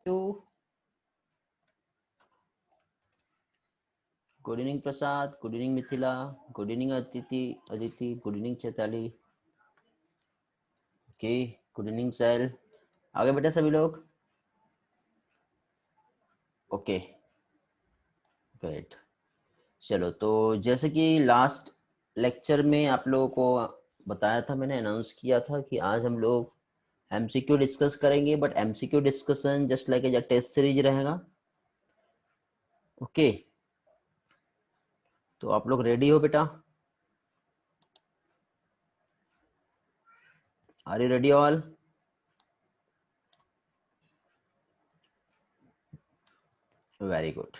You. Good evening Prasad, good evening Mithila, good evening Aditi, good evening Chaitali. Okay, good evening सैल। आगे बेटा सभी लोग। Okay great. चलो, तो जैसे कि लास्ट लेक्चर में आप लोगों को बताया था, मैंने अनाउंस किया था कि आज हम लोग एमसीक्यू डिस्कस करेंगे, but MCQ discussion just like a test series रहेगा। ओके, तो आप लोग रेडी हो बेटा? Are you ready all? Very good.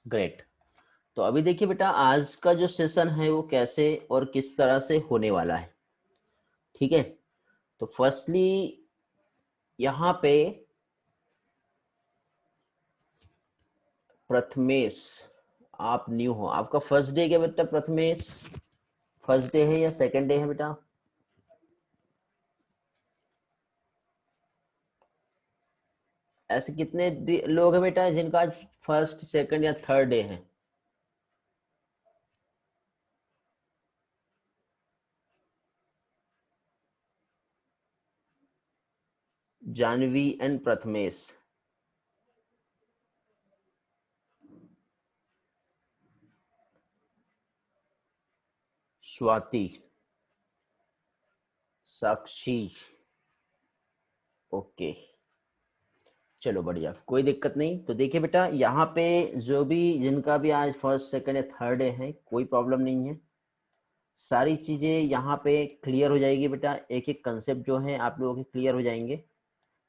Great. तो अभी देखिए बेटा, आज का जो सेशन है वो कैसे और किस तरह से होने वाला है। ठीक है, तो फर्स्टली यहाँ पे प्रथमेश, आप न्यू हो, आपका फर्स्ट डे क्या बेटा? प्रथमेश फर्स्ट डे है या सेकंड डे है बेटा? ऐसे कितने लोग हैं बेटा जिनका आज फर्स्ट सेकंड या थर्ड डे है? जानवी एंड प्रथमेश। स्वाति, साक्षी। ओके, चलो बढ़िया, कोई दिक्कत नहीं। तो देखिए बेटा, यहाँ पे जो भी जिनका भी आज फर्स्ट सेकंड या थर्ड डे है, कोई प्रॉब्लम नहीं है। सारी चीजें यहाँ पे क्लियर हो जाएगी बेटा, एक एक कंसेप्ट जो है आप लोगों के क्लियर हो जाएंगे।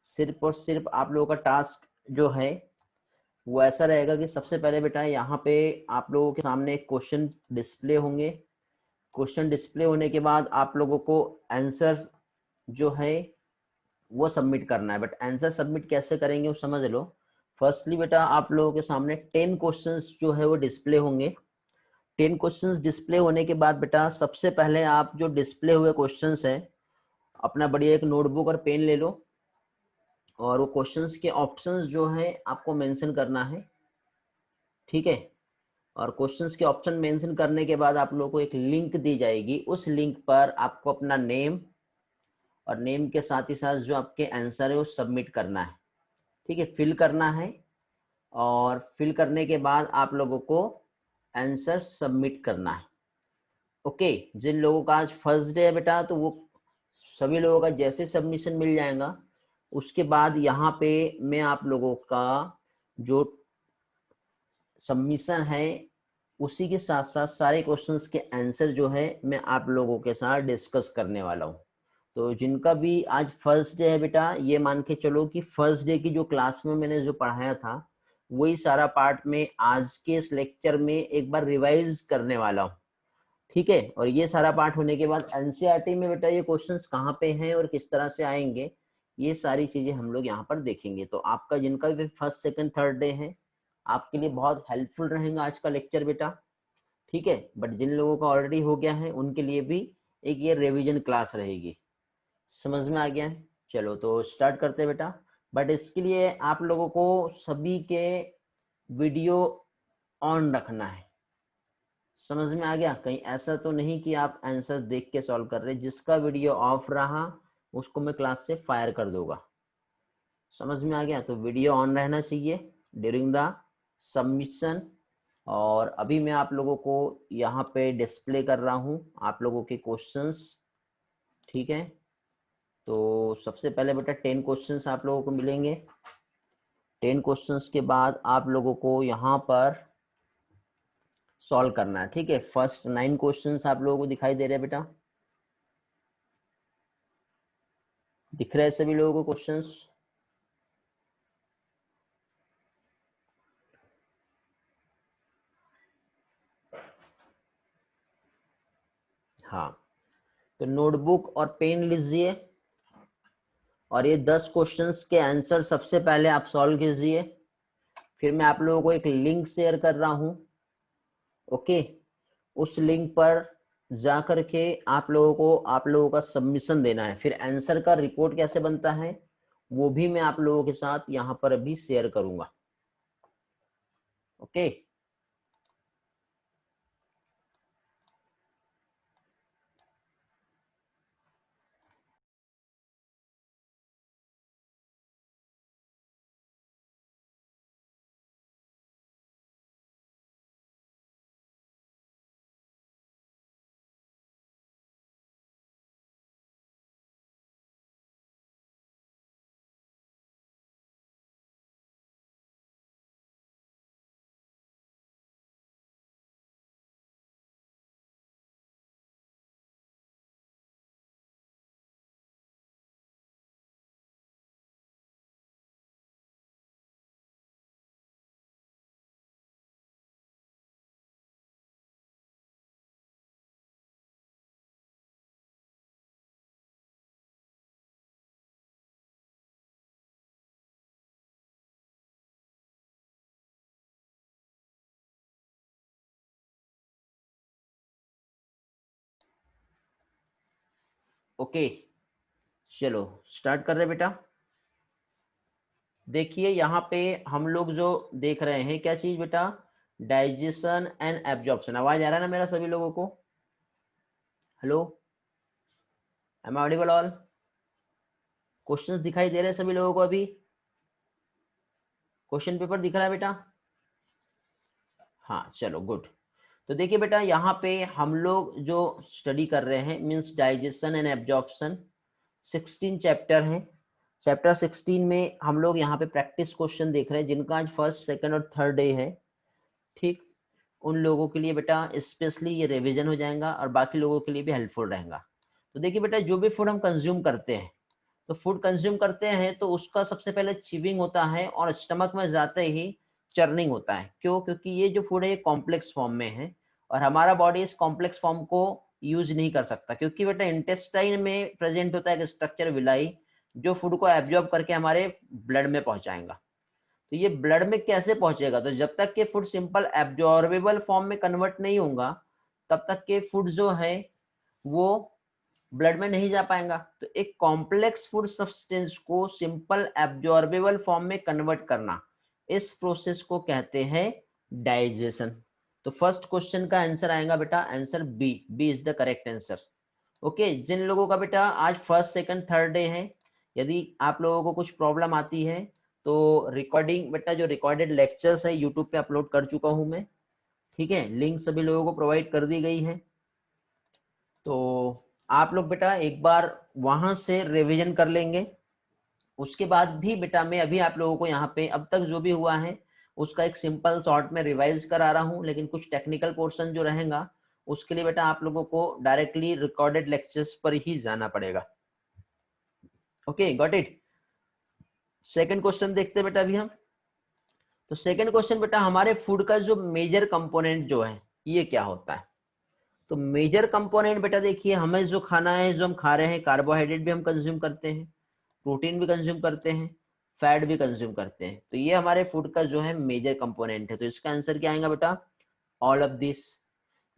सिर्फ और सिर्फ आप लोगों का टास्क जो है वो ऐसा रहेगा कि सबसे पहले बेटा यहाँ पे आप लोगों के सामने क्वेश्चन डिस्प्ले होंगे। क्वेश्चन डिस्प्ले होने के बाद आप लोगों को आंसर जो है वो सबमिट करना है। बट आंसर सबमिट कैसे करेंगे वो समझ लो। फर्स्टली बेटा, आप लोगों के सामने 10 क्वेश्चंस जो है वो डिस्प्ले होंगे। 10 क्वेश्चंस डिस्प्ले होने के बाद बेटा, सबसे पहले आप जो डिस्प्ले हुए क्वेश्चंस है, अपना बढ़िया एक नोटबुक और पेन ले लो, और वो क्वेश्चंस के ऑप्शंस जो है आपको मेंशन करना है। ठीक है, और क्वेश्चंस के ऑप्शन मेंशन करने के बाद आप लोगों को एक लिंक दी जाएगी। उस लिंक पर आपको अपना नेम और नेम के साथ ही साथ जो आपके आंसर है वो सबमिट करना है। ठीक है, फिल करना है, और फिल करने के बाद आप लोगों को आंसर सबमिट करना है। ओके, जिन लोगों का आज फर्स्ट डे है बेटा, तो वो सभी लोगों का जैसे सबमिशन मिल जाएगा, उसके बाद यहाँ पे मैं आप लोगों का जो सबमिशन है उसी के साथ साथ सारे क्वेश्चंस के आंसर जो है मैं आप लोगों के साथ डिस्कस करने वाला हूँ। तो जिनका भी आज फर्स्ट डे है बेटा, ये मान के चलो कि फर्स्ट डे की जो क्लास में मैंने जो पढ़ाया था वही सारा पार्ट में आज के इस लेक्चर में एक बार रिवाइज करने वाला हूँ। ठीक है, और ये सारा पार्ट होने के बाद एनसीईआरटी में बेटा ये क्वेश्चंस कहाँ पे हैं और किस तरह से आएंगे, ये सारी चीजें हम लोग यहाँ पर देखेंगे। तो आपका जिनका भी फर्स्ट सेकंड थर्ड डे है, आपके लिए बहुत हेल्पफुल रहेगा आज का लेक्चर बेटा। ठीक है, बट जिन लोगों का ऑलरेडी हो गया है उनके लिए भी एक ये रिवीजन क्लास रहेगी। समझ में आ गया है? चलो, तो स्टार्ट करते हैं बेटा। बट इसके लिए आप लोगों को सभी के वीडियो ऑन रखना है। समझ में आ गया? कहीं ऐसा तो नहीं कि आप आंसर देख के सॉल्व कर रहे, जिसका वीडियो ऑफ रहा उसको मैं क्लास से फायर कर दूंगा। समझ में आ गया? तो वीडियो ऑन रहना चाहिए ड्यूरिंग द सबमिशन। और अभी मैं आप लोगों को यहाँ पे डिस्प्ले कर रहा हूँ आप लोगों के क्वेश्चंस। ठीक है, तो सबसे पहले बेटा 10 क्वेश्चंस आप लोगों को मिलेंगे। 10 क्वेश्चंस के बाद आप लोगों को यहाँ पर सॉल्व करना है। ठीक है, फर्स्ट 9 क्वेश्चंस आप लोगों को दिखाई दे रहे हैं बेटा? दिख रहे हैं सभी लोगों को क्वेश्चंस? हाँ, तो नोटबुक और पेन लीजिए, और ये 10 क्वेश्चंस के आंसर सबसे पहले आप सॉल्व कीजिए। फिर मैं आप लोगों को एक लिंक शेयर कर रहा हूं। ओके, उस लिंक पर जा करके आप लोगों का सबमिशन देना है। फिर आंसर का रिपोर्ट कैसे बनता है वो भी मैं आप लोगों के साथ यहाँ पर अभी शेयर करूंगा। ओके, ओके, चलो स्टार्ट कर रहे हैं बेटा। देखिए यहाँ पे हम लोग जो देख रहे हैं क्या चीज बेटा, डाइजेशन एंड एब्जॉर्प्शन। आवाज आ रहा है ना मेरा सभी लोगों को? Hello, am I audible all? Questions दिखाई दे रहे हैं सभी लोगों को? अभी क्वेश्चन पेपर दिख रहा है बेटा? हाँ चलो गुड। तो देखिए बेटा यहाँ पे हम लोग जो स्टडी कर रहे हैं means digestion and absorption, 16 chapter हैं। चैप्टर 16 में हम लोग यहाँ पे प्रैक्टिस क्वेश्चन देख रहे हैं जिनका आज फर्स्ट सेकंड और थर्ड डे है। ठीक, उन लोगों के लिए बेटा स्पेशली ये रिवीजन हो जाएगा और बाकी लोगों के लिए भी हेल्पफुल रहेगा। तो देखिए बेटा जो भी फूड हम कंज्यूम करते हैं, तो फूड कंज्यूम करते हैं तो उसका सबसे पहले च्यूइंग होता है और स्टमक में जाते ही चर्निंग होता है। क्यों? क्योंकि ये जो फूड है ये कॉम्प्लेक्स फॉर्म में है और हमारा बॉडी इस कॉम्प्लेक्स फॉर्म को यूज नहीं कर सकता, क्योंकि बेटा इंटेस्टाइन में प्रेजेंट होता है एक स्ट्रक्चर विलाई जो फूड को एब्जॉर्ब करके हमारे ब्लड में पहुंचाएगा। तो ये ब्लड में कैसे पहुंचेगा? तो जब तक के फूड सिंपल एब्जॉर्बेबल फॉर्म में कन्वर्ट नहीं होगा तब तक के फूड जो है वो ब्लड में नहीं जा पाएगा। तो एक कॉम्प्लेक्स फूड सब्सटेंस को सिंपल एब्जॉर्बेबल फॉर्म में कन्वर्ट करना, इस प्रोसेस को कहते हैं डाइजेशन। तो फर्स्ट क्वेश्चन का आंसर आएगा बेटा answer B. B is the correct answer. Okay, जिन लोगों का बेटा आज फर्स्ट सेकंड थर्ड डे है, यदि आप लोगों को कुछ प्रॉब्लम आती है तो रिकॉर्डिंग बेटा जो रिकॉर्डेड लेक्चर्स है यूट्यूब पे अपलोड कर चुका हूं मैं। ठीक है, लिंक सभी लोगों को प्रोवाइड कर दी गई है। तो आप लोग बेटा एक बार वहां से रिवीजन कर लेंगे। उसके बाद भी बेटा मैं अभी आप लोगों को यहाँ पे अब तक जो भी हुआ है उसका एक सिंपल शॉर्ट में रिवाइज करा रहा हूँ, लेकिन कुछ टेक्निकल पोर्शन जो रहेगा उसके लिए बेटा आप लोगों को डायरेक्टली रिकॉर्डेड लेक्चर्स पर ही जाना पड़ेगा। Okay, got it. Second question देखते हैं बेटा अभी हम। तो सेकंड क्वेश्चन बेटा हमारे फूड का जो मेजर कंपोनेंट जो है ये क्या होता है? तो मेजर कंपोनेंट बेटा देखिए हमें जो खाना है, जो हम खा रहे हैं, कार्बोहाइड्रेट भी हम कंज्यूम करते हैं, प्रोटीन भी कंज्यूम करते हैं, फैट भी कंज्यूम करते हैं। तो ये हमारे फूड का जो है मेजर कंपोनेंट है। तो इसका आंसर क्या आएगा बेटा? All of this.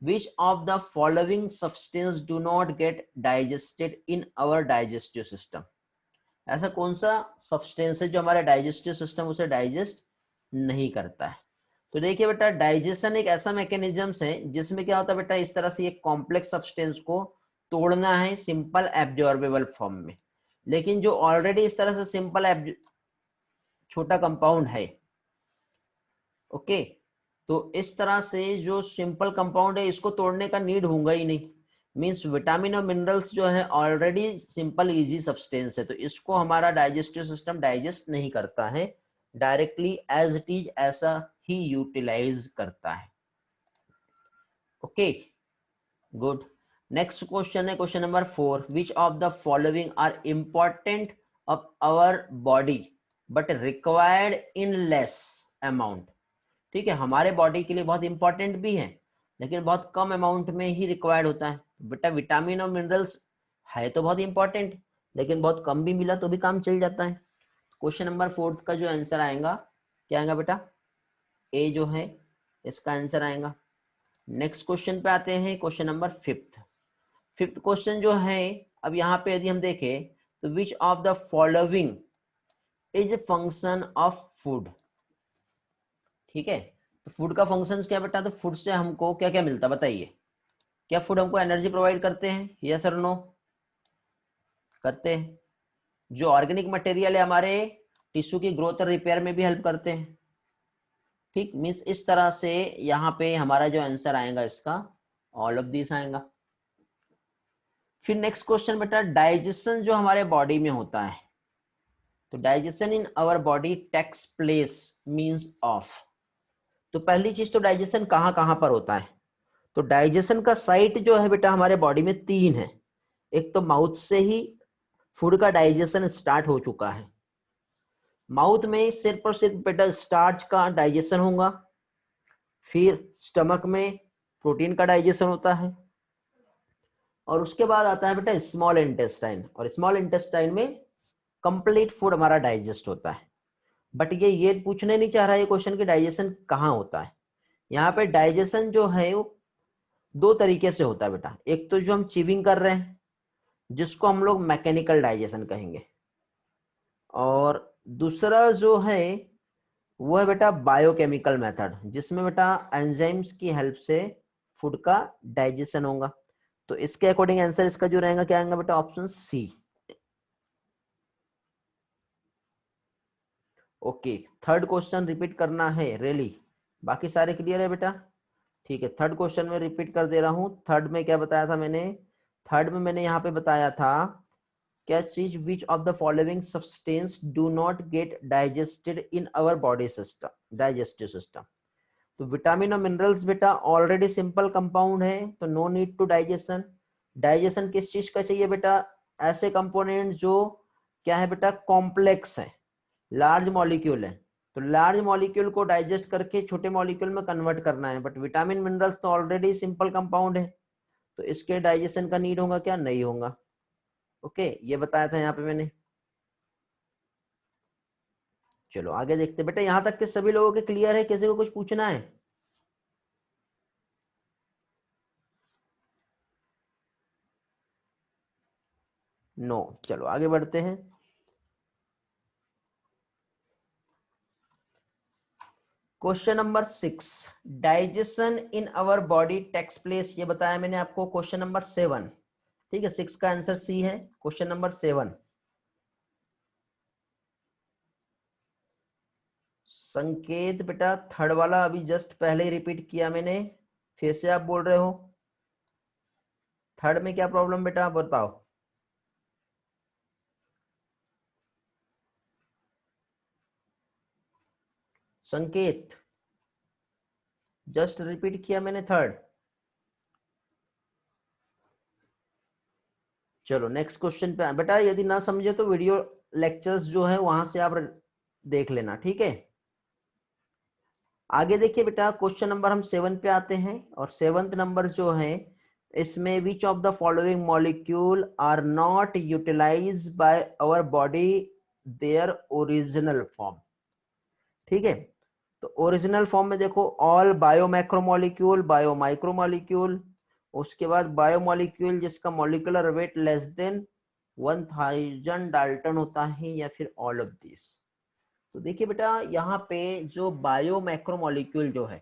Which of the following substance do not get digested in our digestive system? ऐसा कौन सा सब्सटेंस है जो हमारा डाइजेस्टिव सिस्टम उसे डाइजेस्ट नहीं करता है? तो देखिए बेटा डाइजेशन एक ऐसा मैकेनिज्म है जिसमें क्या होता है बेटा, इस तरह से एक कॉम्प्लेक्स सब्सटेंस को तोड़ना है सिंपल एब्जॉर्बेबल फॉर्म में। लेकिन जो ऑलरेडी इस तरह से सिंपल छोटा कंपाउंड है, ओके, तो इस तरह से जो सिंपल कंपाउंड है इसको तोड़ने का नीड होगा ही नहीं। मींस विटामिन और मिनरल्स जो है ऑलरेडी सिंपल इजी सब्सटेंस है, तो इसको हमारा डाइजेस्टिव सिस्टम डाइजेस्ट नहीं करता है, डायरेक्टली एज इट इज ऐसा ही यूटिलाइज करता है। Okay, good. नेक्स्ट क्वेश्चन है question number 4। Which of the following are important of our body but required in less amount? ठीक है, हमारे बॉडी के लिए बहुत इंपॉर्टेंट भी है लेकिन बहुत कम अमाउंट में ही रिक्वायर्ड होता है। बेटा विटामिन और मिनरल्स है तो बहुत इंपॉर्टेंट, लेकिन बहुत कम भी मिला तो भी काम चल जाता है। क्वेश्चन नंबर 4 का जो आंसर आएगा क्या आएगा बेटा? ए जो है इसका आंसर आएगा। नेक्स्ट क्वेश्चन पे आते हैं, question number fifth. Fifth question जो है, अब यहाँ पे यदि हम देखें तो विच of the following is a function of food. ठीक है, तो फूड का फंक्शन क्या बेटा, तो फूड से हमको क्या क्या मिलता है बताइए। क्या फूड हमको एनर्जी प्रोवाइड करते हैं, यस और नो? करते हैं। जो ऑर्गेनिक मटेरियल है हमारे टिश्यू की ग्रोथ और रिपेयर में भी हेल्प करते हैं। ठीक, मीन्स इस तरह से यहाँ पे हमारा जो आंसर आएगा इसका ऑल ऑफ दिस आएगा। फिर नेक्स्ट क्वेश्चन बेटा, डाइजेशन जो हमारे बॉडी में होता है, तो digestion in our body takes place means of. तो पहली चीज तो डाइजेशन कहाँ कहाँ पर होता है, तो डाइजेशन का साइट जो है बेटा हमारे बॉडी में तीन है। एक तो माउथ से ही फूड का डाइजेशन स्टार्ट हो चुका है। माउथ में सिर्फ और सिर्फ बेटा स्टार्च का डाइजेशन होगा। फिर स्टमक में प्रोटीन का डाइजेशन होता है, और उसके बाद आता है बेटा स्मॉल इंटेस्टाइन, और स्मॉल इंटेस्टाइन में कंप्लीट फूड हमारा डाइजेस्ट होता है। बट ये पूछने नहीं चाह रहा है ये क्वेश्चन कि डाइजेशन कहाँ होता है। यहाँ पे डाइजेशन जो है वो दो तरीके से होता है बेटा। एक तो जो हम चीविंग कर रहे हैं जिसको हम लोग मैकेनिकल डाइजेशन कहेंगे, और दूसरा जो है वो है बेटा बायोकेमिकल मेथड, जिसमें बेटा एंजाइम्स की हेल्प से फूड का डाइजेशन होगा। तो इसके अकॉर्डिंग आंसर इसका जो रहेगा क्या आएगा बेटा, option C. Okay, third question repeat करना है रियली, बाकी सारे क्लियर है बेटा? ठीक है, थर्ड क्वेश्चन में रिपीट कर दे रहा हूं। थर्ड में क्या बताया था मैंने, थर्ड में मैंने यहाँ पे बताया था क्या चीज, which of the following substance do not get digested in our body system, digestive system. तो विटामिन और मिनरल्स बेटा ऑलरेडी सिंपल कंपाउंड है, तो no need to digestion. Digestion किस चीज का चाहिए बेटा, ऐसे कंपोनेंट जो क्या है बेटा, कॉम्प्लेक्स है, लार्ज मॉलिक्यूल है। तो लार्ज मॉलिक्यूल को डाइजेस्ट करके छोटे मॉलिक्यूल में कन्वर्ट करना है, बट विटामिन मिनरल्स तो ऑलरेडी सिंपल कंपाउंड है, तो इसके डाइजेशन का नीड होगा क्या, नहीं होगा। ओके, ये बताया था यहाँ पे मैंने। चलो आगे देखते बेटा, यहां तक के सभी लोगों के क्लियर है, किसी को कुछ पूछना है? नो, चलो आगे बढ़ते हैं। Question number 6, digestion in our body takes place, ये बताया मैंने आपको। क्वेश्चन नंबर 7, ठीक है, 6 का आंसर सी है। क्वेश्चन नंबर 7, संकेत बेटा थर्ड वाला अभी जस्ट पहले ही रिपीट किया मैंने, फिर से आप बोल रहे हो। थर्ड में क्या प्रॉब्लम बेटा, आप बताओ। संकेत जस्ट रिपीट किया मैंने थर्ड। चलो नेक्स्ट क्वेश्चन पे बेटा, यदि ना समझे तो वीडियो लेक्चर्स जो है वहां से आप देख लेना, ठीक है। आगे देखिए बेटा, क्वेश्चन नंबर हम 7 पे आते हैं, और 7th नंबर जो है इसमें which of the following molecule are not utilise by our body their original form. ठीक है, तो ओरिजिनल फॉर्म में देखो ऑल बायोमैक्रोमोलिक्यूल, बायोमाइक्रोमोलिक्यूल, उसके बाद बायोमोलिक्यूल जिसका molecular weight less than 1000 Dalton होता है, या फिर ऑल ऑफ दिस। तो देखिए बेटा यहाँ पे जो बायोमैक्रोमोलिक्यूल जो है,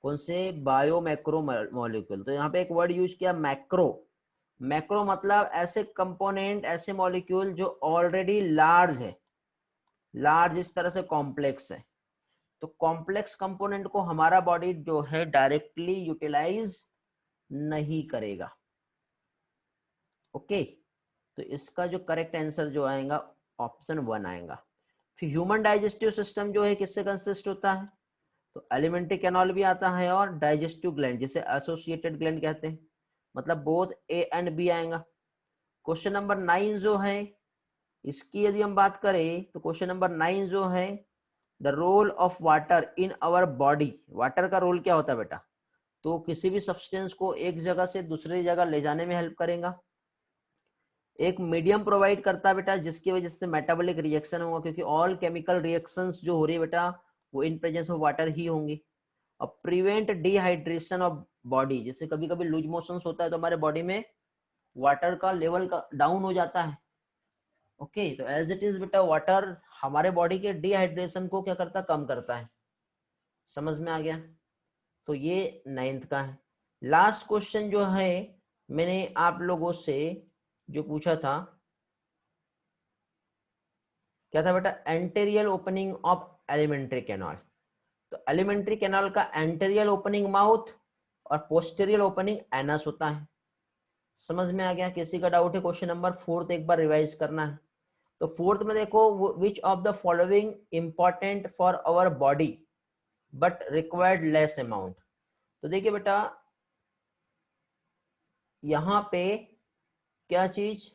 कौन से बायोमैक्रोमोलिक्यूल, तो यहाँ पे एक वर्ड यूज किया मैक्रो। मैक्रो मतलब ऐसे कंपोनेंट, ऐसे मॉलिक्यूल जो ऑलरेडी लार्ज है, लार्ज इस तरह से कॉम्प्लेक्स है। तो कॉम्प्लेक्स कंपोनेंट को हमारा बॉडी जो है डायरेक्टली यूटिलाइज नहीं करेगा। ओके, तो इसका जो करेक्ट आंसर जो आएगा ऑप्शन 1 आएगा। फिर ह्यूमन डाइजेस्टिव सिस्टम जो है किससे कंसिस्ट होता है, तो एलिमेंट्री कैनाल भी आता है, और डाइजेस्टिव ग्लैंड जिसे एसोसिएटेड ग्लैंड कहते हैं, मतलब बोथ ए एंड बी आएगा। क्वेश्चन नंबर 9 जो है इसकी यदि हम बात करें, तो क्वेश्चन नंबर 9 जो है the role of water in our body. Water का रोल क्या होता है बेटा, तो किसी भी सब्सटेंस को एक जगह से दूसरी जगह ले जाने में हेल्प करेगा। एक मीडियम प्रोवाइड करता है बेटा जिसकी वजह से मेटाबॉलिक रिएक्शन होगा, क्योंकि ऑल केमिकल रिएक्शंस जो हो रही है बेटा वो इन प्रेजेंस ऑफ वाटर ही होंगी। और प्रिवेंट डिहाइड्रेशन ऑफ बॉडी। जैसे कभी कभी लूज मोशंस होता है तो हमारे बॉडी में वाटर का लेवल का डाउन हो जाता है। ओके, तो एज इट इज बेटा वाटर हमारे बॉडी के डिहाइड्रेशन को क्या करता है, कम करता है। समझ में आ गया? तो ये 9th का है। लास्ट क्वेश्चन जो है मैंने आप लोगों से जो पूछा था, क्या था बेटा, एंटेरियल ओपनिंग ऑफ एलिमेंट्री कैनाल। तो एलिमेंट्री कैनाल का एंटेरियल ओपनिंग माउथ और पोस्टेरियल ओपनिंग एनस होता है। समझ में आ गया? किसी का डाउट है? क्वेश्चन नंबर 4 एक बार रिवाइज करना है। तो 4th में देखो, which of the following important for our body but required less amount. तो देखिए बेटा यहाँ पे क्या चीज,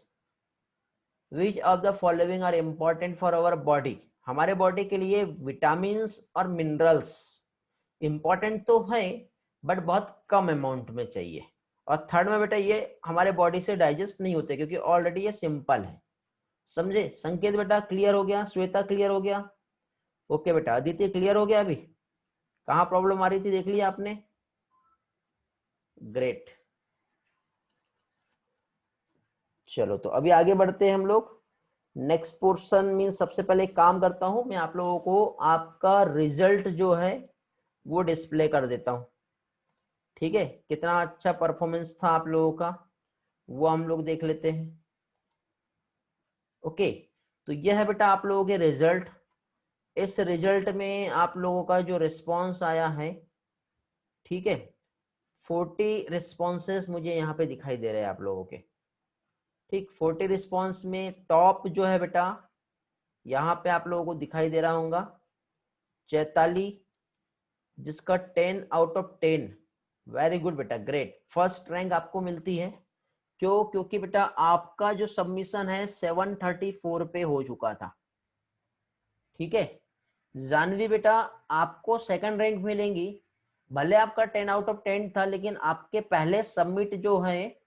which of the following are important for our body, हमारे बॉडी के लिए विटामिन और मिनरल्स इंपॉर्टेंट तो है बट बहुत कम अमाउंट में चाहिए। और थर्ड में बेटा ये हमारे बॉडी से डाइजेस्ट नहीं होते क्योंकि ऑलरेडी ये सिंपल है। समझे? संकेत बेटा क्लियर हो गया? श्वेता क्लियर हो गया? ओके बेटा, आदित्य क्लियर हो गया? अभी कहाँ प्रॉब्लम आ रही थी देख लिया आपने? ग्रेट। चलो तो अभी आगे बढ़ते हैं हम लोग। नेक्स्ट पोर्शन मीन सबसे पहले एक काम करता हूं, मैं आप लोगों को आपका रिजल्ट जो है वो डिस्प्ले कर देता हूं। ठीक है, कितना अच्छा परफॉर्मेंस था आप लोगों का वो हम लोग देख लेते हैं। ओके, तो यह है बेटा आप लोगों के रिजल्ट। इस रिजल्ट में आप लोगों का जो रिस्पांस आया है, ठीक है, 40 रिस्पॉन्सेस मुझे यहाँ पे दिखाई दे रहे हैं आप लोगों के। ठीक, 40 रिस्पॉन्स में टॉप जो है बेटा यहाँ पे आप लोगों को दिखाई दे रहा होगा चैताली, जिसका 10 आउट ऑफ 10। वेरी गुड बेटा, ग्रेट। फर्स्ट रैंक आपको मिलती है। क्यों? क्योंकि बेटा आपका जो सबमिशन है 734 पे हो चुका था। ठीक है, जानवी बेटा आपको सेकंड रैंक मिलेंगी। भले आपका 10 आउट ऑफ 10 था लेकिन आपके पहले सबमिट जो है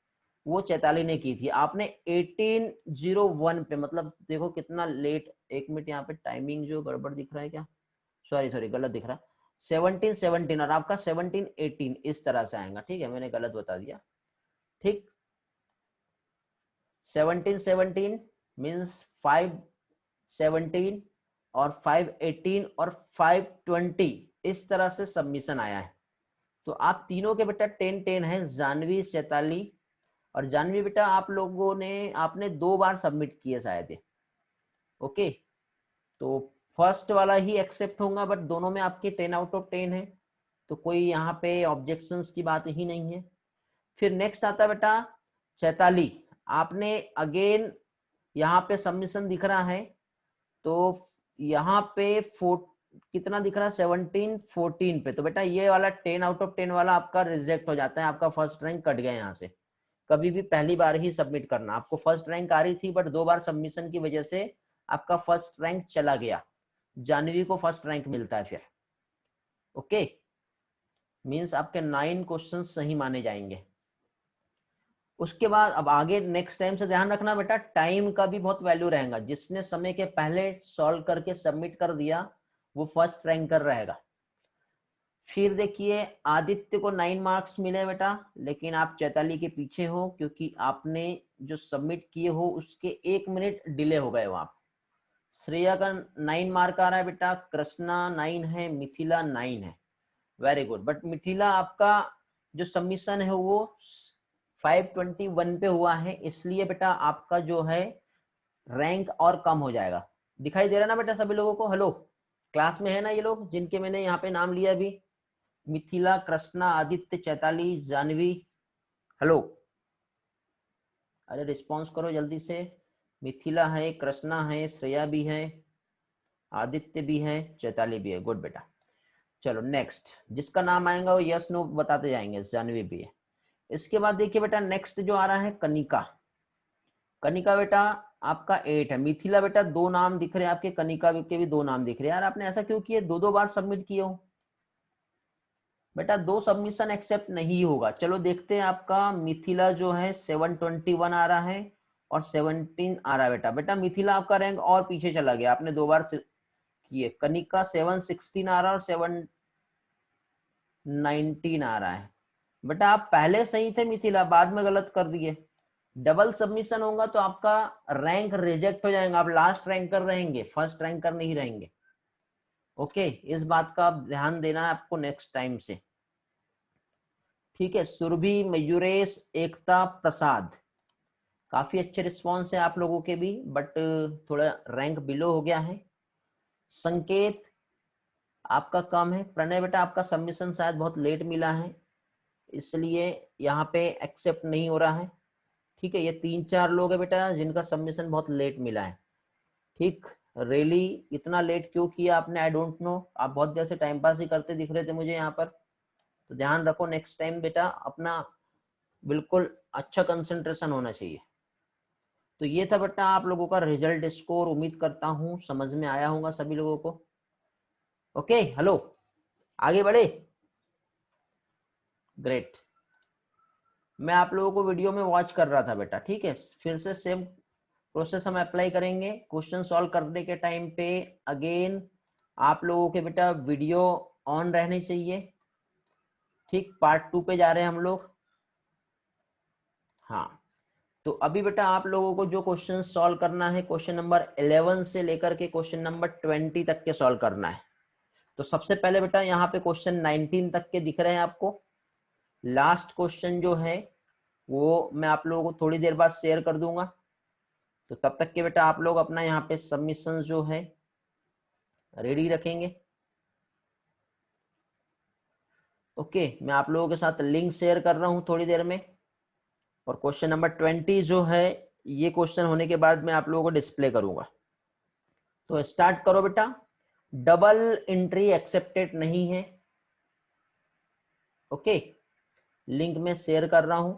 वो चैताली ने की थी। आपने 1801 पे, मतलब देखो कितना लेट। एक मिनट, यहाँ पे टाइमिंग जो गड़बड़ दिख रहा है क्या? सॉरी सॉरी, गलत दिख रहा है। 1717 और आपका 1718 इस तरह से आएगा। ठीक है, मैंने गलत बता दिया। ठीक, 1717 मीन्स 517 और 518 और 520 इस तरह से सबमिशन आया है। तो आप तीनों के बेटा 10-10 है, जानवी, चैताली। और जानवी बेटा आप लोगों ने आपने 2 बार सबमिट किए शायद। ओके, तो फर्स्ट वाला ही एक्सेप्ट होगा बट दोनों में आपके 10 आउट ऑफ 10 है, तो कोई यहाँ पे ऑब्जेक्शंस की बात ही नहीं है। फिर नेक्स्ट आता है बेटा चैताली। आपने अगेन यहाँ पे सबमिशन दिख रहा है, तो यहाँ पे कितना दिख रहा है, 1714 पे। तो बेटा ये वाला 10 आउट ऑफ 10 वाला आपका रिजेक्ट हो जाता है, आपका फर्स्ट रैंक कट गया यहाँ से। कभी भी पहली बार ही सबमिट करना। आपको फर्स्ट रैंक आ रही थी बट 2 बार सबमिशन की वजह से आपका फर्स्ट रैंक चला गया। जानवी को फर्स्ट रैंक मिलता है फिर। ओके, मींस आपके 9 क्वेश्चन सही माने जाएंगे। उसके बाद अब आगे नेक्स्ट टाइम से ध्यान रखना बेटा, टाइम का भी बहुत वैल्यू रहेगा। जिसने समय के पहले सॉल्व करके सबमिट कर दिया वो फर्स्ट रैंकर रहेगा। फिर देखिए आदित्य को 9 मार्क्स मिले बेटा, लेकिन आप चैताली के पीछे हो क्योंकि आपने जो सबमिट किए हो उसके 1 मिनट डिले हो गए हो आप। श्रेया का 9 मार्क आ रहा है बेटा, कृष्णा 9 है, मिथिला 9 है। Very good. बट मिथिला आपका जो सबमिशन है वो 521 पे हुआ है, इसलिए बेटा आपका जो है रैंक और कम हो जाएगा। दिखाई दे रहा ना बेटा सभी लोगों को? हेलो, क्लास में है ना ये लोग जिनके मैंने यहाँ पे नाम लिया अभी? मिथिला, कृष्णा, आदित्य, चैताली, जानवी। हेलो, अरे रिस्पॉन्स करो जल्दी से। मिथिला है, कृष्णा है, श्रेया भी है, आदित्य भी है, चैताली भी है। गुड बेटा। चलो नेक्स्ट, जिसका नाम आएगा वो यस नो बताते जाएंगे। जानवी भी है। इसके बाद देखिए बेटा नेक्स्ट जो आ रहा है कनिका। कनिका बेटा आपका 8 है। मिथिला बेटा 2 नाम दिख रहे हैं आपके, कनिका के भी 2 नाम दिख रहे हैं। यार आपने ऐसा क्यों किया? 2-2 बार सबमिट किए हो बेटा, 2 सबमिशन एक्सेप्ट नहीं होगा। चलो देखते हैं आपका मिथिला जो है 721 आ रहा है और 17 आ रहा है बेटा। बेटा मिथिला आपका रैंक और पीछे चला गया, आपने 2 बार किए। कनिका 716 आ रहा है और 19 आ रहा है। बेटा आप पहले सही थे मिथिला, बाद में गलत कर दिए। डबल सबमिशन होगा तो आपका रैंक रिजेक्ट हो जाएगा, आप लास्ट रैंकर रहेंगे, फर्स्ट रैंकर नहीं रहेंगे। ओके, इस बात का आप ध्यान देना है आपको नेक्स्ट टाइम से। ठीक है, सुरभि, मयूरेश, एकता, प्रसाद, काफी अच्छे रिस्पॉन्स है आप लोगों के भी, बट थोड़ा रैंक बिलो हो गया है। संकेत आपका कम है। प्रणय बेटा आपका सबमिशन शायद बहुत लेट मिला है, इसलिए यहाँ पे एक्सेप्ट नहीं हो रहा है। ठीक है, ये 3-4 लोग हैं बेटा जिनका सबमिशन बहुत लेट मिला है। ठीक, रियली इतना लेट क्यों किया आपने, आई डोंट नो। आप बहुत देर से टाइम पास ही करते दिख रहे थे मुझे यहाँ पर, तो ध्यान रखो नेक्स्ट टाइम बेटा अपना बिल्कुल अच्छा कंसंट्रेशन होना चाहिए। तो ये था बेटा आप लोगों का रिजल्ट स्कोर, उम्मीद करता हूँ समझ में आया होगा सभी लोगों को। ओके, हेलो, आगे बढ़े। ग्रेट, मैं आप लोगों को वीडियो में वॉच कर रहा था बेटा। ठीक है, फिर से सेम प्रोसेस हम अप्लाई करेंगे। क्वेश्चन सॉल्व करने के टाइम पे अगेन आप लोगों के बेटा वीडियो ऑन रहनी चाहिए। ठीक, पार्ट 2 पे जा रहे हैं हम लोग। हाँ, तो अभी बेटा आप लोगों को जो क्वेश्चन सॉल्व करना है, क्वेश्चन नंबर 11 से लेकर के क्वेश्चन नंबर 20 तक के सॉल्व करना है। तो सबसे पहले बेटा यहाँ पे क्वेश्चन 19 तक के दिख रहे हैं आपको। लास्ट क्वेश्चन जो है वो मैं आप लोगों को थोड़ी देर बाद शेयर कर दूंगा, तो तब तक के बेटा आप लोग अपना यहाँ पे सबमिशन जो है रेडी रखेंगे। ओके, मैं आप लोगों के साथ लिंक शेयर कर रहा हूँ थोड़ी देर में, और क्वेश्चन नंबर 20 जो है ये क्वेश्चन होने के बाद मैं आप लोगों को डिस्प्ले करूंगा। तो स्टार्ट करो बेटा। डबल एंट्री एक्सेप्टेड नहीं है। ओके, लिंक में शेयर कर रहा हूं,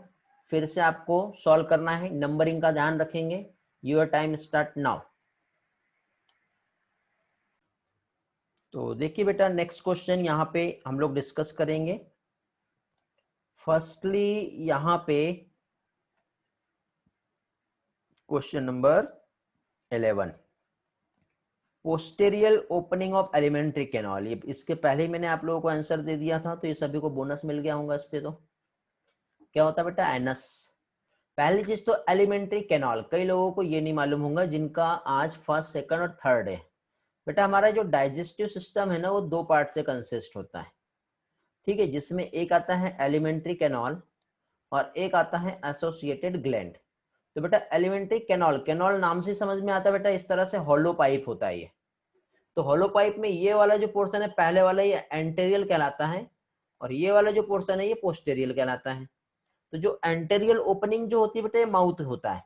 फिर से आपको सॉल्व करना है, नंबरिंग का ध्यान रखेंगे। Your time start now. तो देखिए बेटा नेक्स्ट क्वेश्चन यहाँ पे हम लोग डिस्कस करेंगे। फर्स्टली यहाँ पे question number 11, posterior opening of alimentary canal. ये इसके पहले ही मैंने आप लोगों को आंसर दे दिया था, तो ये सभी को बोनस मिल गया होगा इस पे। तो क्या होता है बेटा, एनस। पहली चीज तो एलिमेंट्री कैनाल, कई लोगों को ये नहीं मालूम होगा जिनका आज फर्स्ट, सेकंड और थर्ड है। बेटा हमारा जो डाइजेस्टिव सिस्टम है ना, वो 2 पार्ट से कंसिस्ट होता है। ठीक है, जिसमें एक आता है एलिमेंट्री कैनाल और एक आता है एसोसिएटेड ग्लैंड। तो बेटा एलिमेंट्री कैनाल, कैनाल नाम से समझ में आता है बेटा, इस तरह से हॉलो पाइप होता है ये। तो हॉलो पाइप में ये वाला जो पोर्शन है पहले वाला, ये एंटेरियल कहलाता है, और ये वाला जो पोर्शन है ये पोस्टेरियल कहलाता है। तो जो एंटेरियल ओपनिंग जो होती है बेटा, ये माउथ होता है।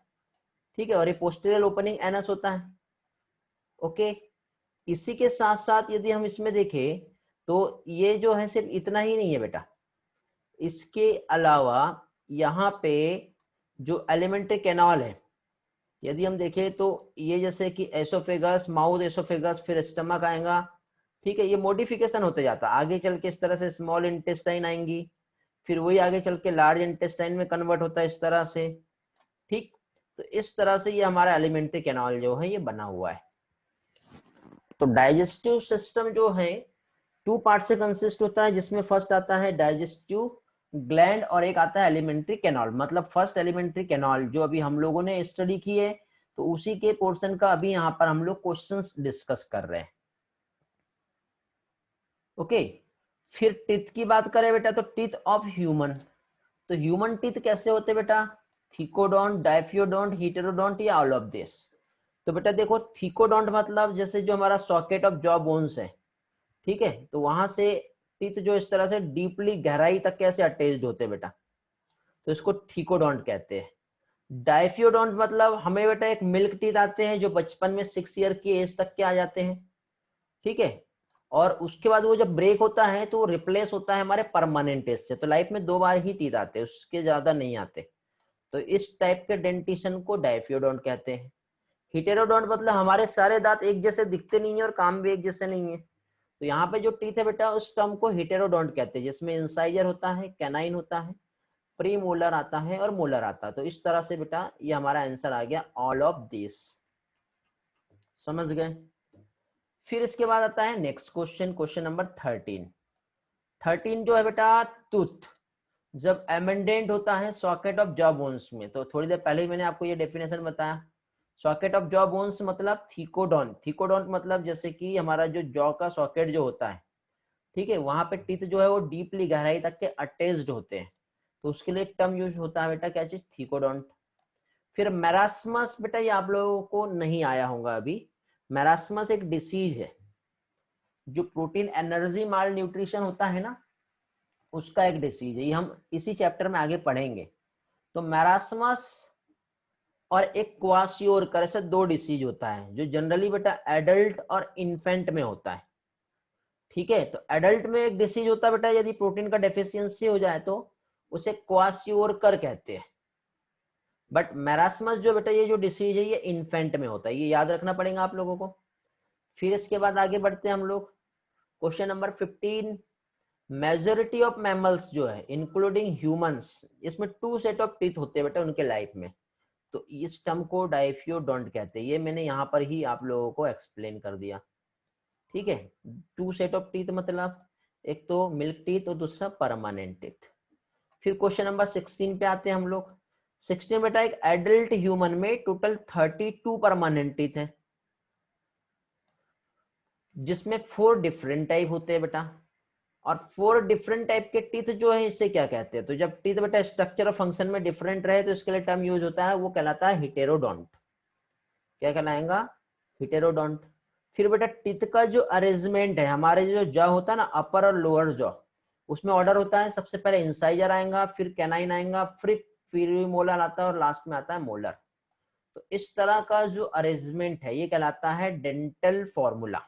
ठीक है, और ये पोस्टेरियल ओपनिंग एनस होता है। ओके, इसी के साथ साथ यदि हम इसमें देखें तो ये जो है सिर्फ इतना ही नहीं है बेटा, इसके अलावा यहाँ पे जो एलिमेंट्री कैनाल है, यदि हम देखें तो ये जैसे कि एसोफेगस, माउथ, एसोफेगस, फिर स्टमक आएगा। ठीक है, ये मॉडिफिकेशन होते जाता है, आगे चल के इस तरह से स्मॉल इंटेस्टाइन आएंगी, फिर वही आगे चल के लार्ज इंटेस्टाइन में कन्वर्ट होता है इस तरह से। ठीक, तो इस तरह से ये हमारा एलिमेंट्री कैनाल जो है ये बना हुआ है। तो डाइजेस्टिव सिस्टम जो है 2 पार्ट से कंसिस्ट होता है, जिसमें फर्स्ट आता है डाइजेस्टिव ग्लैंड और एक आता है एलिमेंट्री कैनाल। मतलब फर्स्ट एलिमेंट्री कैनाल जो अभी हम लोगों ने स्टडी की है, तो उसी के पोर्शन का अभी यहाँ पर हम लोग क्वेश्चंस डिस्कस कर रहे हैं। ओके, फिर टीथ की बात करें बेटा, तो टीथ ऑफ ह्यूमन। तो ह्यूमन टीथ कैसे होते बेटा, थिकोडोंट, डाइफियोडोंट, हीटेरोडोंट, या ऑल ऑफ दिस। तो बेटा देखो, थिकोडोंट मतलब जैसे जो हमारा सॉकेट ऑफ जॉ बोन्स है, ठीक है, तो वहां से टीथ जो इस तरह से डीपली गहराई तक कैसे अटैच्ड होते बेटा, तो इसको थिकोडोंट कहते हैं। डाइफियोडोंट मतलब हमें बेटा एक मिल्क टीथ आते हैं जो बचपन में 6 ईयर की एज तक के आ जाते हैं। ठीक है, और उसके बाद वो जब ब्रेक होता है तो वो रिप्लेस होता है हमारे परमानेंट टीथ से। तो लाइफ में 2 बार ही टीथ आते हैं, उसके ज्यादा नहीं आते। तो इस टाइप के डेंटिशन को डाइफियोडोंट कहते हैं। हिटेरोडोंट मतलब हमारे सारे दांत एक जैसे दिखते नहीं है और काम भी एक जैसे नहीं है। तो यहाँ पे जो टीथ है बेटा, उस टर्म को हिटेरोडोंट कहते हैं, जिसमें इंसाइजर होता है, कैनाइन होता है, प्री मोलर आता है और मोलर आता है। तो इस तरह से बेटा ये हमारा आंसर आ गया, ऑल ऑफ दिस। समझ गए। फिर इसके बाद आता है नेक्स्ट क्वेश्चन, क्वेश्चन नंबर 13। 13 जो है बेटा टूथ, जब एमेंडेंट होता है सॉकेट ऑफ जॉ बोन्स में, तो थोड़ी देर पहले ही मैंने आपको ये डेफिनेशन बताया। सॉकेट ऑफ जॉ बोन्स मतलब थीकोडॉन, थीकोडॉन मतलब जैसे कि हमारा जो जॉ का सॉकेट जो होता है, ठीक है, वहां पे टीथ जो है वो डीपली गहराई तक के अटैच्ड होते हैं, तो उसके लिए टर्म यूज होता है बेटा क्या चीज, थीकोडॉन्ट। फिर मैरास्मस बेटा ये आप लोगों को नहीं आया होगा अभी। मैरास्मस एक डिसीज है, जो प्रोटीन एनर्जी माल न्यूट्रिशन होता है ना, उसका एक डिसीज है, ये हम इसी चैप्टर में आगे पढ़ेंगे। तो मैरास्मस और एक क्वासियोरकर, ऐसे दो डिसीज होता है जो जनरली बेटा एडल्ट और इन्फेंट में होता है। ठीक है, तो एडल्ट में एक डिसीज होता है बेटा, यदि प्रोटीन का डेफिशिएंसी हो जाए तो उसे क्वासियोरकर कहते हैं। बट मैरास्मस जो बेटा ये जो डिसीज है ये इन्फेंट में होता है, ये याद रखना पड़ेगा आप लोगों को। फिर इसके बाद आगे बढ़ते हैं हम लोग, question number 15। Majority of mammals जो है इंक्लूडिंग ह्यूमंस, इसमें 2 सेट ऑफ टीथ होते हैं बेटा उनके लाइफ में, तो इस टर्म को डाइफियोडोंट कहते हैं, ये मैंने यहाँ पर ही आप लोगों को एक्सप्लेन कर दिया। ठीक है, 2 सेट ऑफ टीथ मतलब एक तो मिल्क टीथ और दूसरा परमानेंट टीथ। फिर क्वेश्चन नंबर 16 पे आते हैं हम लोग। 16 बेटा एक एडल्ट ह्यूमन में टोटल 32 परमानेंट टीथ है, जिसमें 4 डिफरेंट टाइप होते हैं बेटा, और 4 डिफरेंट टाइप के टीथ जो है इससे क्या कहते हैं, तो जब टीथ बेटा स्ट्रक्चर और फंक्शन में डिफरेंट रहे तो इसके लिए टर्म यूज होता है, वो कहलाता है हिटेरोडोंट। क्या कहलाएगा, हिटेरोडोंट। फिर बेटा टीथ का जो अरेंजमेंट है, हमारे जो जॉ होता है ना अपर और लोअर जॉ, उसमें ऑर्डर होता है, सबसे पहले इंसाइजर आएगा, फिर कैनाइन आएगा, फिर मोलर आता है और लास्ट में आता है मोलर। तो इस तरह का जो अरेंजमेंट है ये कहलाता है डेंटल फॉर्मूला।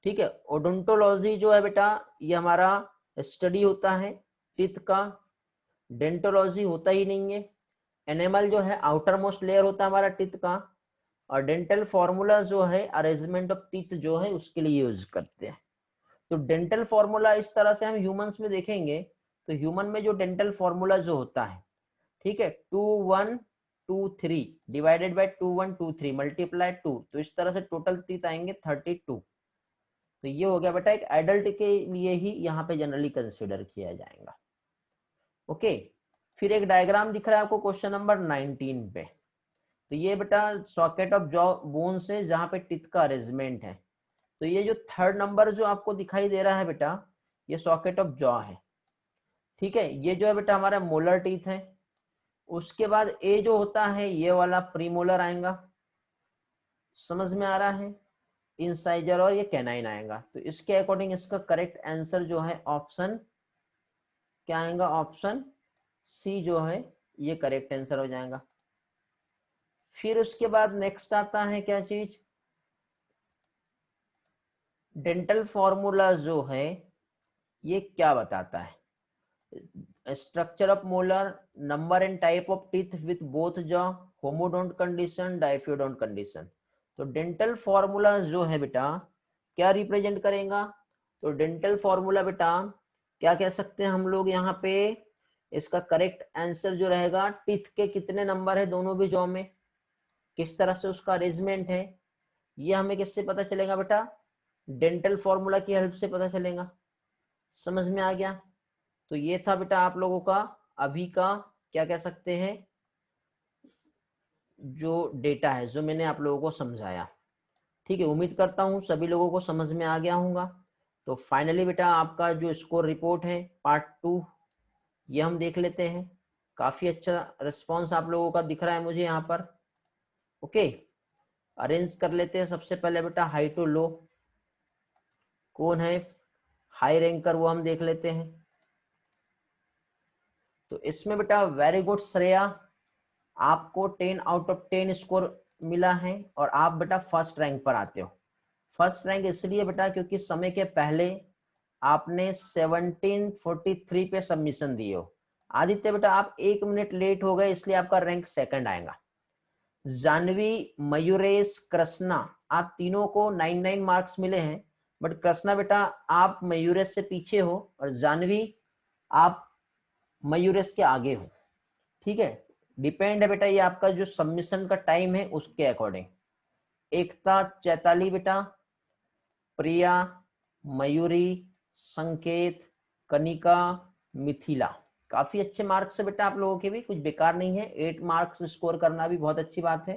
ठीक है, ओडोंटोलॉजी जो है बेटा ये हमारा स्टडी होता है टीथ का, डेंटोलॉजी होता ही नहीं है। एनिमल जो है आउटर मोस्ट लेयर होता है हमारा टीथ का, और डेंटल फॉर्मूला जो है अरेंजमेंट ऑफ टीथ जो है उसके लिए यूज करते हैं। तो डेंटल फॉर्मूला इस तरह से हम ह्यूमंस में देखेंगे, तो ह्यूमन में जो डेंटल फॉर्मूला जो होता है, ठीक है, 2 1 2 3 डिवाइडेड बाय 2 1 2 3 मल्टीप्लाई 2, तो इस तरह से टोटल टीथ आएंगे 32। तो ये हो गया बेटा एक एडल्ट के लिए ही यहाँ पे जनरली कंसिडर किया जाएगा। ओके, फिर एक डायग्राम दिख रहा है आपको क्वेश्चन नंबर 19 पे, तो ये बेटा सॉकेट ऑफ जॉ बोन से जहाँ पे टीथ का अरेंजमेंट है, तो ये जो 3rd नंबर जो आपको दिखाई दे रहा है बेटा ये सॉकेट ऑफ जॉ है। ठीक है, ये जो है बेटा हमारा मोलर टीथ है, उसके बाद ए जो होता है ये वाला प्रीमोलर आएगा, समझ में आ रहा है, इंसाइजर और ये कैनाइन आएगा। तो इसके अकॉर्डिंग इसका करेक्ट आंसर जो है ऑप्शन क्या आएगा, ऑप्शन सी जो है ये करेक्ट आंसर हो जाएगा। फिर उसके बाद नेक्स्ट आता है क्या चीज, डेंटल फॉर्मूला जो है ये क्या बताता है, structure of molar, number and type of teeth with both jaw, homodont condition, diphyodont condition. तो डेंटल फॉर्मूला जो है बेटा क्या रिप्रेजेंट करेगा, तो डेंटल फॉर्मूला बेटा क्या कह सकते हैं हम लोग यहाँ पे, इसका करेक्ट आंसर जो रहेगा टीथ के कितने नंबर है दोनों भी जॉ में, किस तरह से उसका अरेंजमेंट है, ये हमें किससे पता चलेगा बेटा, डेंटल फॉर्मूला की हेल्प से पता चलेगा। समझ में आ गया। तो ये था बेटा आप लोगों का अभी का क्या कह सकते हैं जो डेटा है जो मैंने आप लोगों को समझाया। ठीक है, उम्मीद करता हूँ सभी लोगों को समझ में आ गया होगा। तो फाइनली बेटा आपका जो स्कोर रिपोर्ट है पार्ट 2 ये हम देख लेते हैं। काफी अच्छा रिस्पॉन्स आप लोगों का दिख रहा है मुझे यहाँ पर। ओके, अरेंज कर लेते हैं सबसे पहले बेटा हाई टू लो, कौन है हाई रैंकर वो हम देख लेते हैं। तो इसमें बेटा वेरी गुड श्रेया, आपको 10 आउट ऑफ 10 स्कोर मिला है और आप बेटा फर्स्ट रैंक पर आते हो। फर्स्ट रैंक इसलिए बेटा क्योंकि समय के पहले आपने 1743 पे सबमिशन दिए हो। आदित्य बेटा आप 1 मिनट लेट हो गए इसलिए आपका रैंक सेकंड आएगा। जानवी, मयूरेश, कृष्णा, आप तीनों को 99 मार्क्स मिले हैं, बट कृष्णा बेटा आप मयूरेश से पीछे हो और जानवी आप मयूरेश के आगे हो। ठीक है, डिपेंड है बेटा ये आपका जो सबमिशन का टाइम है उसके अकॉर्डिंग। एकता, चैताली बेटा, प्रिया, मयूरी, संकेत, कनिका, मिथिला। काफी अच्छे मार्क्स है बेटा आप लोगों के भी, कुछ बेकार नहीं है। 8 मार्क्स स्कोर करना भी बहुत अच्छी बात है,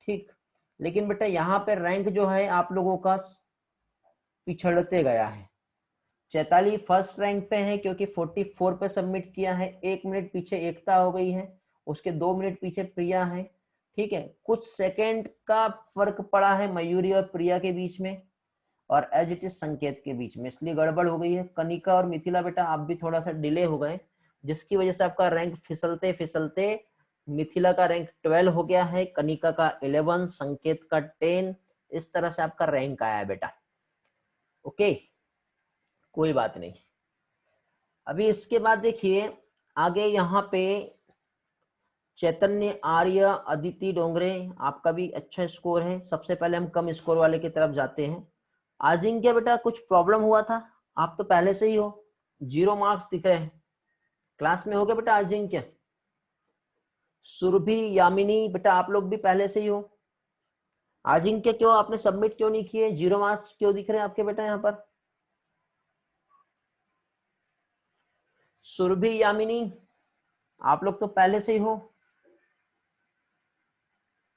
ठीक। लेकिन बेटा यहाँ पे रैंक जो है आप लोगों का पिछड़ते गया है। चैताली फर्स्ट रैंक पे है क्योंकि 44 पे सबमिट किया है। 1 मिनट पीछे एकता हो गई है, उसके 2 मिनट पीछे प्रिया है, ठीक है। कुछ सेकंड का फर्क पड़ा है मयूरी और प्रिया के बीच में, और एज इट इज संकेत के बीच में, इसलिए गड़बड़ हो गई है। कनिका और मिथिला बेटा आप भी थोड़ा सा डिले हो गए, जिसकी वजह से आपका रैंक फिसलते फिसलते मिथिला का रैंक 12 हो गया है, कनिका का 11, संकेत का 10। इस तरह से आपका रैंक आया है बेटा। ओके, कोई बात नहीं। अभी इसके बाद देखिए आगे यहाँ पे चैतन्य आर्य, अदिति डोंगरे, आपका भी अच्छा स्कोर है। सबसे पहले हम कम स्कोर वाले की तरफ जाते हैं। अजिंक्य बेटा कुछ प्रॉब्लम हुआ था? आप तो पहले से ही हो, 0 मार्क्स दिख रहे हैं। क्लास में हो गया बेटा अजिंक्य? सुरभि, यामिनी बेटा आप लोग भी पहले से ही हो। अजिंक्य क्यों आपने सबमिट क्यों नहीं किए? 0 मार्क्स क्यों दिख रहे हैं आपके बेटा यहाँ पर? सुरभि, यामिनी आप लोग तो पहले से ही हो,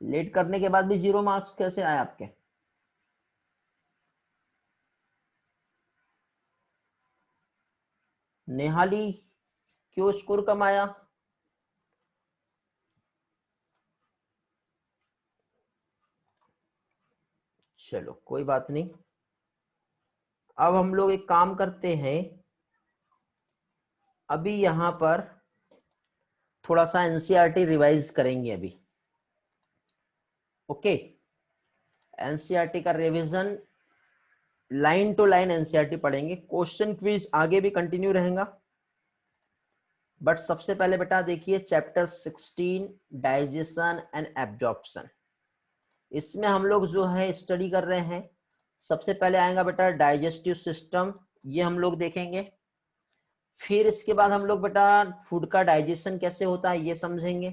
लेट करने के बाद भी 0 मार्क्स कैसे आए आपके? नेहाली क्यों स्कोर कम आया? चलो कोई बात नहीं। अब हम लोग एक काम करते हैं, अभी यहां पर थोड़ा सा एनसीईआरटी रिवाइज करेंगे अभी। ओके, एनसीईआरटी का revision, line to line NCERT पढ़ेंगे। क्वेश्चन क्विज आगे भी कंटिन्यू रहेगा, बट सबसे पहले बेटा देखिए चैप्टर 16 डाइजेशन एंड एब्जॉर्प्शन। इसमें हम लोग जो है स्टडी कर रहे हैं। सबसे पहले आएगा बेटा डाइजेस्टिव सिस्टम, ये हम लोग देखेंगे। फिर इसके बाद हम लोग बेटा फूड का डाइजेशन कैसे होता है ये समझेंगे।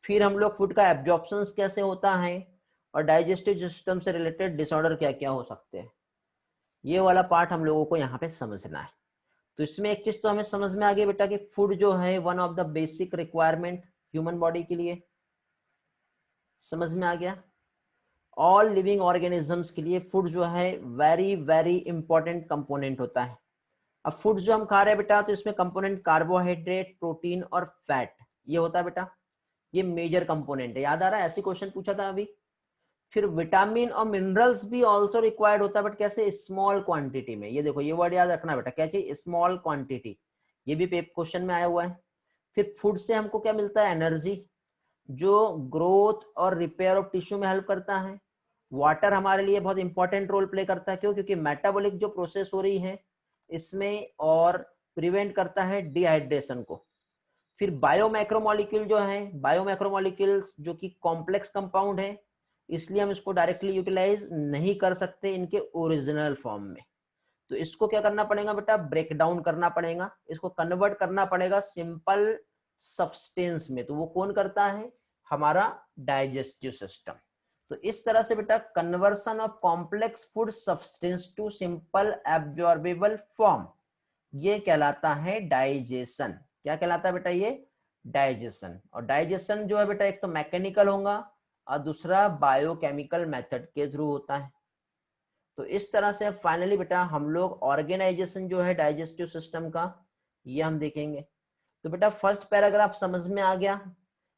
फिर हम लोग फूड का एब्जॉर्प्शन कैसे होता है, और डाइजेस्टिव सिस्टम से रिलेटेड डिसऑर्डर क्या क्या हो सकते हैं, ये वाला पार्ट हम लोगों को यहाँ पे समझना है। तो इसमें एक चीज तो हमें समझ में आ गई बेटा कि फूड जो है one of the basic requirement human body के लिए, समझ में आ गया। ऑल लिविंग ऑर्गेनिजम्स के लिए फूड जो है वेरी वेरी इंपॉर्टेंट कंपोनेंट होता है। अब फूड जो हम खा रहे हैं बेटा, तो इसमें कंपोनेंट कार्बोहाइड्रेट, प्रोटीन और फैट, ये होता है बेटा, ये मेजर कंपोनेंट है। याद आ रहा है, ऐसे क्वेश्चन पूछा था अभी। फिर विटामिन और मिनरल्स भी ऑल्सो रिक्वायर्ड होता है, बट कैसे? स्मॉल क्वांटिटी में। ये देखो ये वर्ड याद रखना बेटा, क्या चाहिए? Small quantity. ये भी क्वेश्चन में आया हुआ है। फिर फूड से हमको क्या मिलता है? एनर्जी, जो ग्रोथ और रिपेयर ऑफ टिश्यू में हेल्प करता है। वाटर हमारे लिए बहुत इंपॉर्टेंट रोल प्ले करता है, क्यों? क्योंकि मेटाबॉलिक जो प्रोसेस हो रही है इसमें, और प्रिवेंट करता है डिहाइड्रेशन को। फिर बायोमैक्रोमोलिक्यूल जो है, बायोमैक्रोमोलिक्यूल्स जो कि कॉम्प्लेक्स कंपाउंड है, इसलिए हम इसको डायरेक्टली यूटिलाइज नहीं कर सकते इनके ओरिजिनल फॉर्म में। तो इसको क्या करना पड़ेगा बेटा? ब्रेक डाउन करना पड़ेगा, इसको कन्वर्ट करना पड़ेगा सिंपल सब्सटेंस में। तो वो कौन करता है? हमारा डाइजेस्टिव सिस्टम। तो इस तरह से बेटा conversion of complex food substance to simple absorbable form, ये कहलाता है डाइजेशन। क्या कहलाता है बेटा? ये डाइजेशन। और डाइजेशन जो है बेटा एक तो मैकेनिकल होगा, और दूसरा बायोकेमिकल मेथड के थ्रू होता है। तो इस तरह से फाइनली बेटा हम लोग ऑर्गेनाइजेशन जो है डाइजेस्टिव सिस्टम का, ये हम देखेंगे। तो बेटा फर्स्ट पैराग्राफ समझ में आ गया।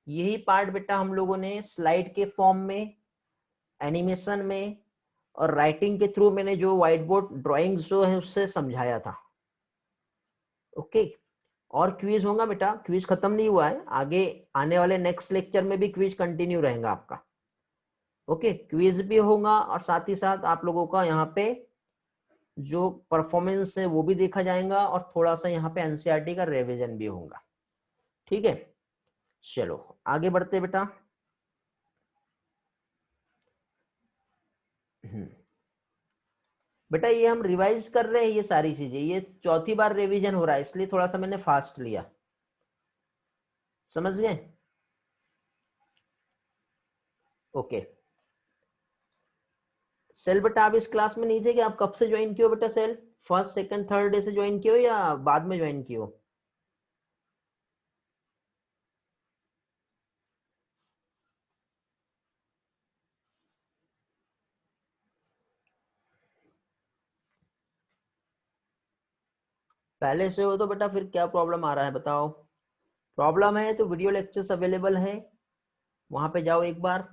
यही पार्ट बेटा हम लोगों ने स्लाइड के फॉर्म में, एनिमेशन में और राइटिंग के थ्रू मैंने जो व्हाइट बोर्ड ड्राइंग जो है उससे समझाया था। ओके, और क्विज होगा बेटा, क्विज खत्म नहीं हुआ है, आगे आने वाले नेक्स्ट लेक्चर में भी क्विज कंटिन्यू रहेगा आपका। ओके, क्विज भी होगा और साथ ही साथ आप लोगों का यहाँ पे जो परफॉर्मेंस है वो भी देखा जाएगा, और थोड़ा सा यहाँ पे एनसीईआरटी का रिवीजन भी होगा। ठीक है, चलो आगे बढ़ते बेटा। बेटा ये हम रिवाइज कर रहे हैं ये सारी चीजें, ये चौथी बार रिवीजन हो रहा है, इसलिए थोड़ा सा मैंने फास्ट लिया, समझ गए? ओके, सेल बेटा आप इस क्लास में नहीं थे कि आप कब से ज्वाइन किए हो बेटा सेल? फर्स्ट सेकंड थर्ड डे से ज्वाइन किए हो या बाद में ज्वाइन किए हो? पहले से हो तो बेटा फिर क्या प्रॉब्लम आ रहा है बताओ। प्रॉब्लम है तो वीडियो लेक्चर्स अवेलेबल है, वहां पे जाओ एक बार,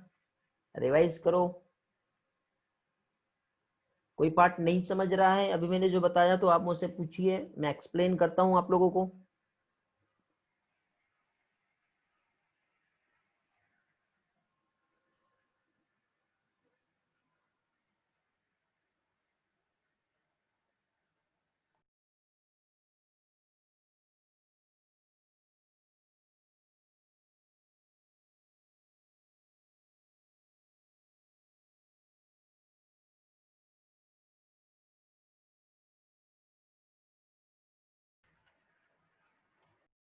रिवाइज करो। कोई पार्ट नहीं समझ रहा है अभी मैंने जो बताया तो आप मुझसे पूछिए, मैं एक्सप्लेन करता हूँ आप लोगों को।